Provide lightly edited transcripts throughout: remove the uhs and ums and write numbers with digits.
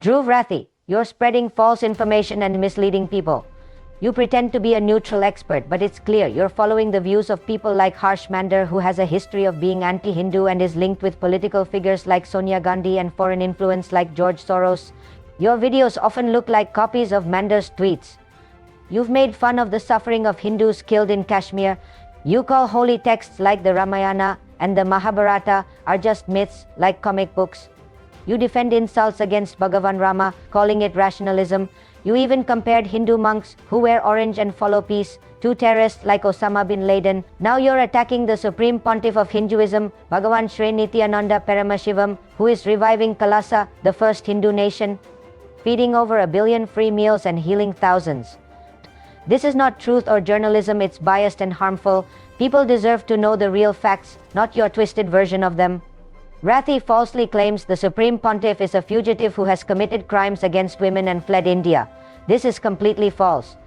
Dhruv Rathee, you're spreading false information and misleading people. You pretend to be a neutral expert, but it's clear you're following the views of people like Harsh Mander, who has a history of being anti-Hindu and is linked with political figures like Sonia Gandhi and foreign influence like George Soros. Your videos often look like copies of Mander's tweets. You've made fun of the suffering of Hindus killed in Kashmir. You call holy texts like the Ramayana and the Mahabharata are just myths like comic books. You defend insults against Bhagavan Rama, calling it rationalism. You even compared Hindu monks who wear orange and follow peace to terrorists like Osama bin Laden. Now you're attacking the Supreme Pontiff of Hinduism, Bhagavan Sri Nityananda Paramashivam, who is reviving Kailasa, the first Hindu nation, feeding over 1 billion free meals and healing thousands. This is not truth or journalism, it's biased and harmful. People deserve to know the real facts, not your twisted version of them. Rathee falsely claims the Supreme Pontiff is a fugitive who has committed crimes against women and fled India. This is completely false.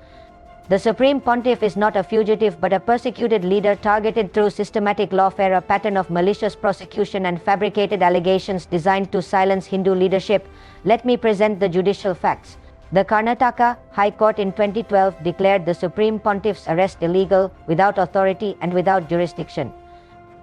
The Supreme Pontiff is not a fugitive but a persecuted leader targeted through systematic lawfare, a pattern of malicious prosecution and fabricated allegations designed to silence Hindu leadership. Let me present the judicial facts. The Karnataka High Court in 2012 declared the Supreme Pontiff's arrest illegal, without authority and without jurisdiction.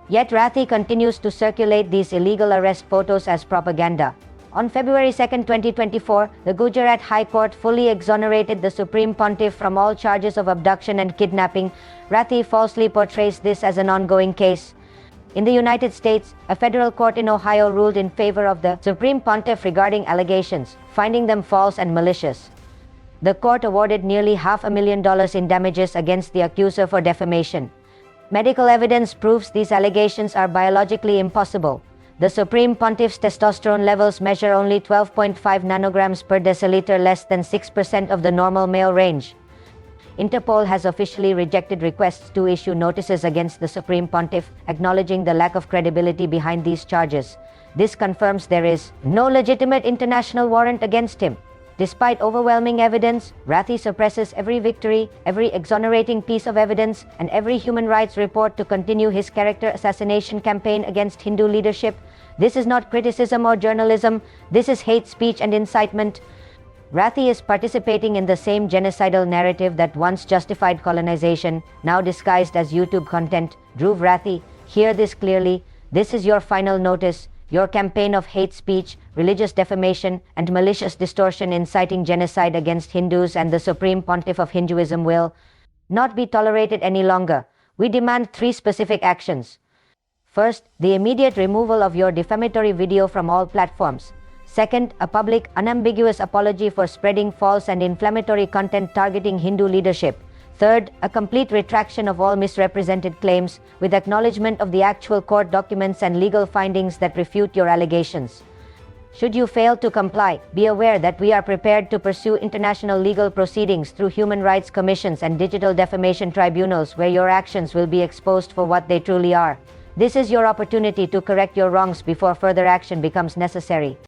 Yet Rathee continues to circulate these illegal arrest photos as propaganda. On February 2, 2024, the Gujarat High Court fully exonerated the Supreme Pontiff from all charges of abduction and kidnapping. Rathee falsely portrays this as an ongoing case. In the United States, a federal court in Ohio ruled in favor of the Supreme Pontiff regarding allegations, finding them false and malicious. The court awarded nearly $500,000 in damages against the accuser for defamation. Medical evidence proves these allegations are biologically impossible. The Supreme Pontiff's testosterone levels measure only 12.5 nanograms per deciliter, less than 6% of the normal male range. Interpol has officially rejected requests to issue notices against the Supreme Pontiff, acknowledging the lack of credibility behind these charges. This confirms there is no legitimate international warrant against him. Despite overwhelming evidence, Rathee suppresses every victory, every exonerating piece of evidence, and every human rights report to continue his character assassination campaign against Hindu leadership. This is not criticism or journalism, this is hate speech and incitement. Rathee is participating in the same genocidal narrative that once justified colonization, now disguised as YouTube content. Dhruv Rathee, hear this clearly. This is your final notice. Your campaign of hate speech, religious defamation, and malicious distortion inciting genocide against Hindus and the Supreme Pontiff of Hinduism will not be tolerated any longer. We demand 3 specific actions. First, the immediate removal of your defamatory video from all platforms. Second, a public, unambiguous apology for spreading false and inflammatory content targeting Hindu leadership. Third, a complete retraction of all misrepresented claims, with acknowledgement of the actual court documents and legal findings that refute your allegations. Should you fail to comply, be aware that we are prepared to pursue international legal proceedings through human rights commissions and digital defamation tribunals, where your actions will be exposed for what they truly are. This is your opportunity to correct your wrongs before further action becomes necessary.